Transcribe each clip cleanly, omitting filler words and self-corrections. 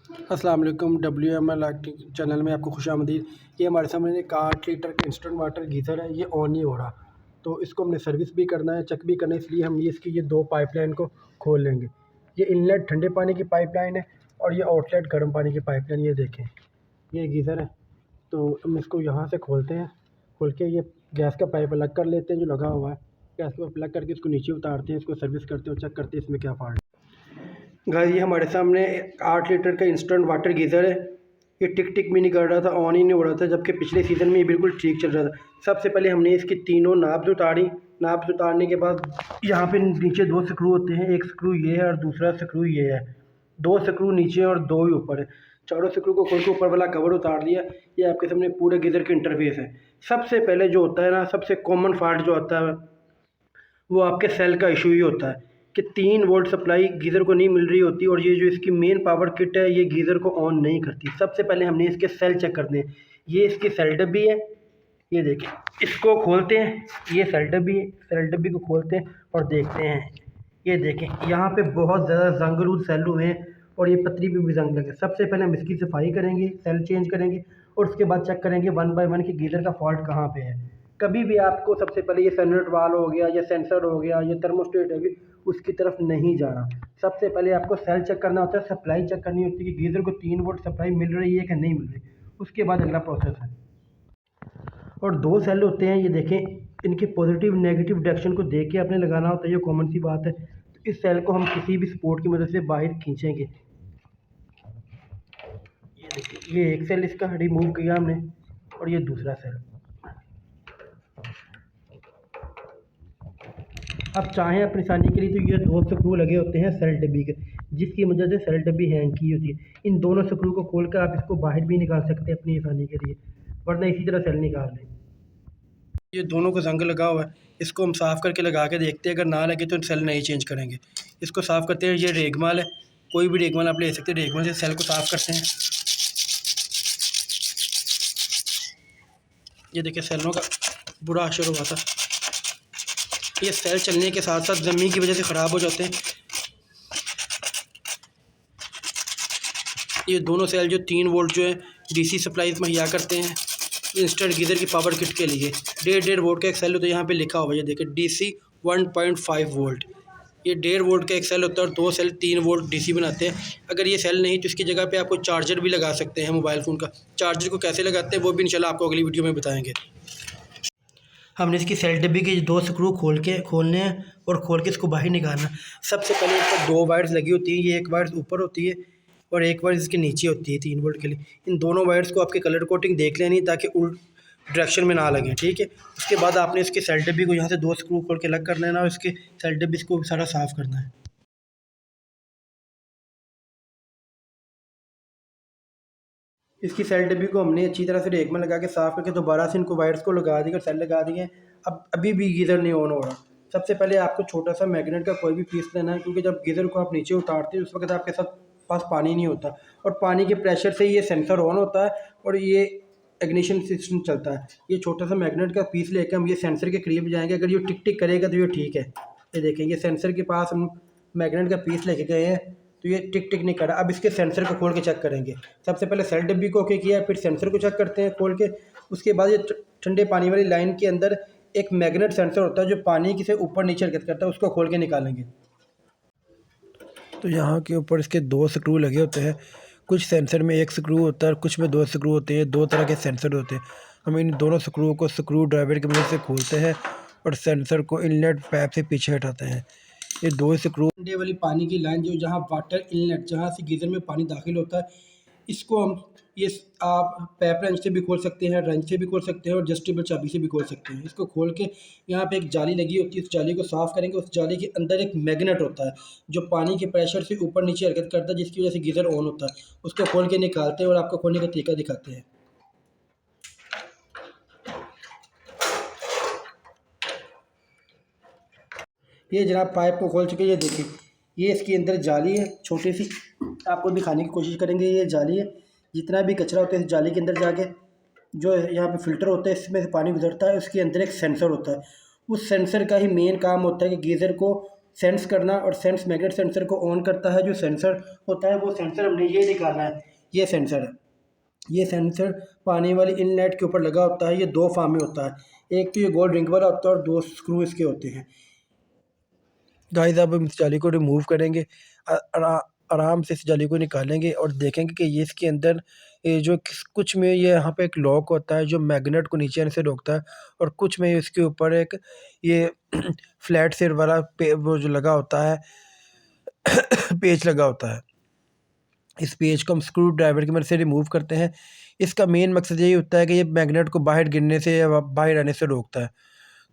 अस्सलाम वालेकुम। WML channel में आपको खुशामदीद। ये हमारे सामने एक 8 लीटर का इंस्टेंट वाटर गीज़र है, ये ऑन नहीं हो रहा, तो इसको हमने सर्विस भी करना है, चेक भी करना है, इसलिए हम ये दो पाइपलाइन को खोल लेंगे। ये इनलेट ठंडे पानी की पाइपलाइन है और ये आउटलेट गर्म पानी की पाइपलाइन। ये देखें, ये गीज़र है, तो हम इसको यहाँ से खोलते हैं। खोल के ये गैस का पाइप अलग कर लेते हैं जो लगा हुआ है, गैस को अलग करके इसको नीचे उतारते हैं, इसको सर्विस करते हैं और चेक करते हैं इसमें क्या फॉल्ट। गाइस, ये हमारे सामने 8 लीटर का इंस्टेंट वाटर गीज़र है। ये टिक टिक भी नहीं कर रहा था, ऑन ही नहीं हो रहा था, जबकि पिछले सीज़न में ये बिल्कुल ठीक चल रहा था। सबसे पहले हमने इसकी तीनों नाब्स उतारी। नाब्स उतारने के बाद यहाँ पे नीचे 2 स्क्रू होते हैं, एक स्क्रू ये है और दूसरा स्क्रू ये है। 2 स्क्रू नीचे और 2 ही ऊपर है। चारों स्क्रू को खोल के ऊपर वाला कवर उतार लिया। ये आपके सामने पूरे गीज़र के इंटरफेस है। सबसे पहले जो होता है ना, सबसे कॉमन फॉल्ट जो आता है वो आपके सेल का इशू ही होता है कि 3 वोल्ट सप्लाई गीज़र को नहीं मिल रही होती और ये जो इसकी मेन पावर किट है ये गीज़र को ऑन नहीं करती। सबसे पहले हमने इसके सेल चेक करने हैं। ये इसकी सेल डब्बी है, ये देखें, इसको खोलते हैं। ये सेल डब्बी है, सेल डब्बी को खोलते हैं और देखते हैं। ये देखें, यहाँ पे बहुत ज़्यादा जंगरूद सेल हुए हैं और ये पतरी पे भी जंग लगे। सबसे पहले हम इसकी सफाई करेंगे, सेल चेंज करेंगे और उसके बाद चेक करेंगे 1 बाय 1 कि गीज़र का फॉल्ट कहाँ पे है। कभी भी आपको सबसे पहले ये सैनरेट वाल हो गया, या सेंसर हो गया, या थर्मोस्टेट हो गई, उसकी तरफ नहीं जाना। सबसे पहले आपको सेल चेक करना होता है, सप्लाई चेक करनी होती है कि गीज़र को 3 वोल्ट सप्लाई मिल रही है कि नहीं मिल रही। उसके बाद अगला प्रोसेस है। और 2 सेल होते हैं, ये देखें, इनके पॉजिटिव नेगेटिव डायरेक्शन को देख के आपने लगाना होता है, ये कॉमन सी बात है। तो इस सेल को हम किसी भी सपोर्ट की मदद से बाहर खींचेंगे। ये देखिए, ये एक सेल इसका रिमूव किया हमने और ये दूसरा सेल। अब चाहें अपनी आसानी के लिए तो ये 2 स्क्रू लगे होते हैं सेल डब्बी के, जिसकी वजह से सेल डब्बी हैंग की होती है। इन दोनों स्क्रू को खोल कर आप इसको बाहर भी निकाल सकते हैं अपनी आसानी के लिए, वरना इसी तरह सेल निकाल लें। ये दोनों को जंग लगा हुआ है, इसको हम साफ़ करके लगा के देखते हैं। अगर ना लगे तो सेल नहीं चेंज करेंगे। इसको साफ़ करते हैं। ये रेगमाल है, कोई भी रेगमाल आप ले सकते हैं। रेगमाल से सेल को साफ़ करते हैं। ये देखिए, सेलों का बुरा असर हुआ था। ये सेल चलने के साथ साथ ज़मीन की वजह से ख़राब हो जाते हैं। ये दोनों सेल जो 3 वोल्ट जो है DC सप्लाई मुहैया करते हैं इंस्टेंट गीज़र की पावर किट के लिए। 1.5 वोल्ट का एक सेल होता है, यहाँ पे लिखा हुआ है, ये देखिए, DC 1.5 वोल्ट। ये 1.5 वोल्ट का एक सेल होता है और 2 सेल 3 वोल्ट DC बनाते हैं। अगर ये सेल नहीं तो इसकी जगह पे आपको चार्जर भी लगा सकते हैं मोबाइल फ़ोन का। चार्जर को कैसे लगाते हैं वो भी इंशाल्लाह आपको अगली वीडियो में बताएँगे। हमने इसकी सेल डब्बी के 2 स्क्रू खोलने हैं और खोल के इसको बाहर निकालना। सबसे पहले इसको 2 वायर्स लगी होती हैं, ये एक वायर ऊपर होती है और एक वायर इसके नीचे होती है 3 वोल्ट के लिए। इन दोनों वायर्स को आपके कलर कोटिंग देख लेनी ताकि उल्ट डायरेक्शन में ना लगे, ठीक है। उसके बाद आपने इसके सेल डब्बी को यहाँ से 2 स्क्रू खोल के अलग कर लेना और इसके सेल डब्बी को सारा साफ़ करना है। इसकी सेल डब्बी को हमने अच्छी तरह से रेक में लगा के साफ़ करके दोबारा से इनको वायर्स को लगा दिए और सेल लगा दिए। अब अभी भी गीज़र नहीं ऑन हो रहा। सबसे पहले आपको छोटा सा मैग्नेट का कोई भी पीस लेना है, क्योंकि जब गीज़र को आप नीचे उतारते हैं उस वक्त आपके साथ पास पानी नहीं होता और पानी के प्रेशर से ये सेंसर ऑन होता है और ये इग्निशन सिस्टम चलता है। ये छोटा सा मैग्नेट का पीस लेकर हम ये सेंसर के करीब जाएंगे। अगर ये टिक टिक करेगा तो ये ठीक है। ये देखें, ये सेंसर के पास हम मैग्नेट का पीस लेके गए हैं तो ये टिक टिक नहीं कर रहा। अब इसके सेंसर को खोल के चेक करेंगे। सबसे पहले सेल डब्बी को ओके किया, फिर सेंसर को चेक करते हैं खोल के। उसके बाद ये ठंडे पानी वाली लाइन के अंदर एक मैग्नेट सेंसर होता है जो पानी की से ऊपर नीचे हरकत करता है, उसको खोल के निकालेंगे। तो यहाँ के ऊपर इसके 2 स्क्रू लगे होते हैं। कुछ सेंसर में 1 स्क्रू होता है और कुछ में 2 स्क्रू होते हैं। 2 तरह के सेंसर होते हैं। हम इन दोनों स्क्रू को स्क्रू ड्राइवर की मदद से खोलते हैं और सेंसर को इनलेट पाइप से पीछे हटाते हैं। ये 2 स्क्रू ठंडे वाली पानी की लाइन जो जहाँ वाटर इनलेट, जहाँ से गीज़र में पानी दाखिल होता है, इसको हम ये आप पाइप रेंच से भी खोल सकते हैं, रेंच से भी खोल सकते हैं और एडजस्टेबल चाबी से भी खोल सकते हैं। इसको खोल के यहाँ पे एक जाली लगी होती है, उस जाली को साफ़ करेंगे। उस जाली के अंदर एक मैग्नेट होता है जो पानी के प्रेशर से ऊपर नीचे हरकत करता है, जिसकी वजह से गीज़र ऑन होता है। उसको खोल के निकालते हैं और आपको खोलने का तरीका दिखाते हैं। ये जनाब पाइप को खोल चुके, ये देखिए, ये इसके अंदर जाली है छोटी सी, आपको दिखाने की कोशिश करेंगे। ये जाली है, जितना भी कचरा होता है इस जाली के अंदर जाके जो यहाँ पे फ़िल्टर होता है इसमें से पानी गुजरता है। उसके अंदर एक सेंसर होता है। उस सेंसर का ही मेन काम होता है कि गीज़र को सेंस करना, और सेंस मैग्नेट सेंसर को ऑन करता है। जो सेंसर होता है वो सेंसर हमने ये निकालना है, ये सेंसर है। ये सेंसर पानी वाली इनलेट के ऊपर लगा होता है। ये दो फार्म में होता है, एक तो ये गोल रिंग वाला होता है और दो स्क्रू इसके होते हैं। गाइस अब हम इस जाली को रिमूव करेंगे, आराम से इस जाली को निकालेंगे और देखेंगे कि ये इसके अंदर ये जो कुछ में ये यहाँ पे एक लॉक होता है जो मैग्नेट को नीचे आने से रोकता है, और कुछ में इसके ऊपर एक ये फ्लैट सिर वाला वो जो लगा होता है पेच लगा होता है। इस पेज को हम स्क्रू ड्राइवर की मदद से रिमूव करते हैं। इसका मेन मकसद यही होता है कि ये मैग्नेट को बाहर गिरने से या बाहर आने से रोकता है।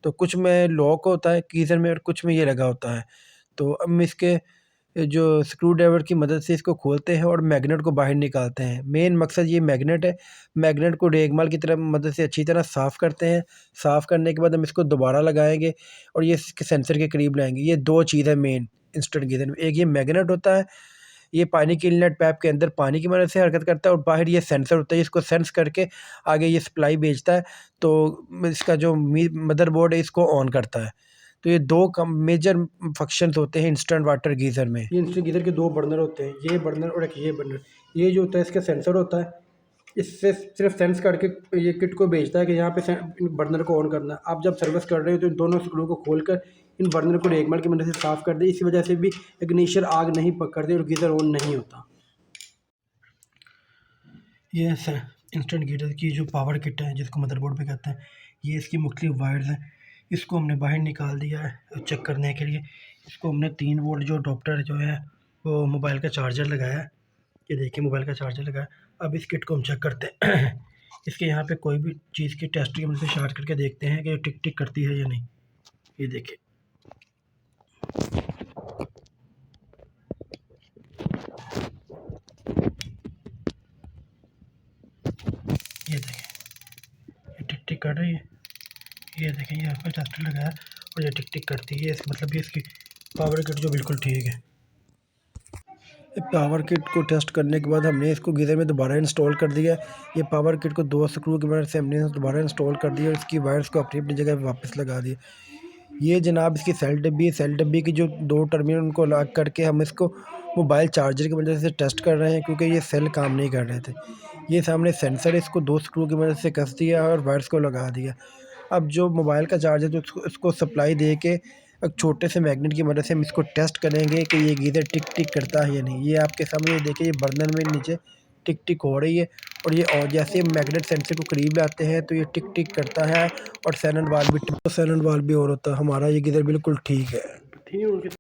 तो कुछ में लॉक होता है गीज़र में और कुछ में ये लगा होता है। तो हम इसके जो स्क्रू ड्राइवर की मदद से इसको खोलते हैं और मैग्नेट को बाहर निकालते हैं। मेन मकसद ये मैग्नेट है। मैग्नेट को रेगमाल की तरह मदद से अच्छी तरह साफ़ करते हैं। साफ़ करने के बाद हम इसको दोबारा लगाएंगे और ये इसके सेंसर के करीब लाएंगे। ये दो चीज़ है मेन इंस्टेंट गीज़र में, एक ये मैग्नेट होता है, ये पानी की इनलेट पाइप के अंदर पानी की मदद से हरकत करता है, और बाहर ये सेंसर होता है, इसको सेंस करके आगे ये सप्लाई भेजता है। तो इसका जो मदरबोर्ड है इसको ऑन करता है। तो ये दो मेजर फंक्शंस होते हैं इंस्टेंट वाटर गीज़र में। ये इंस्टेंट गीज़र के दो बर्नर होते हैं, ये बर्नर और एक ये बर्नर। ये जो होता है इसका सेंसर होता है, इससे सिर्फ सेंस करके ये किट को भेजता है कि यहाँ पे बर्नर को ऑन करना है। आप जब सर्विस कर रहे हो तो इन दोनों स्क्रू को खोलकर इन बर्नर को रेगमाल की मदद से साफ़ कर दे। इसी वजह से भी इग्निशन आग नहीं पकड़ती और गीज़र ऑन नहीं होता। ये इंस्टेंट गीज़र की जो पावर किट है जिसको मदरबोर्ड पे कहते हैं, ये इसकी मुख्तलिफ वायर्स हैं। इसको हमने बाहर निकाल दिया है चेक करने के लिए। इसको हमने 3 वोल्ट जो अडॉप्टर जो है वो मोबाइल का चार्जर लगाया है। ये देखिए मोबाइल का चार्जर लगा है। अब इस किट को हम चेक करते हैं इसके यहाँ पे कोई भी चीज़ की टेस्ट की मदद से चार्ज करके देखते हैं कि टिक टिक करती है या नहीं। ये देखिए, ये देखें ये टिक टिक कर रही है। ये देखें यहाँ पर टेस्टर लगाया और ये टिक टिक करती है। इसका मतलब ये इसकी पावर किट जो बिल्कुल ठीक है। पावर किट को टेस्ट करने के बाद हमने इसको गीज़र में दोबारा इंस्टॉल कर दिया। ये पावर किट को 2 स्क्रू की मदद से हमने दोबारा इंस्टॉल कर दिया और इसकी वायर्स को अपनी अपनी जगह पे वापस लगा दिया। ये जनाब इसकी सेल डब्बी की जो 2 टर्मिनल उनको लॉक करके हम इसको मोबाइल चार्जर की मदद से टेस्ट कर रहे हैं, क्योंकि ये सेल काम नहीं कर रहे थे। ये सामने सेंसर है, इसको 2 स्क्रू की मदद से कस दिया और वायर्स को लगा दिया। अब जो मोबाइल का चार्जर जो इसको सप्लाई दे के एक छोटे से मैग्नेट की मदद से हम इसको टेस्ट करेंगे कि ये गीज़र टिक टिक करता है या नहीं। ये आपके सामने देखिए, ये बर्नर में नीचे टिक टिक हो रही है, और ये और जैसे हम मैग्नेट सेंसर को करीब लाते हैं तो ये टिक टिक करता है और साइलेंट वाल्व भी ऑन होता है। हमारा ये गीज़र बिल्कुल ठीक है।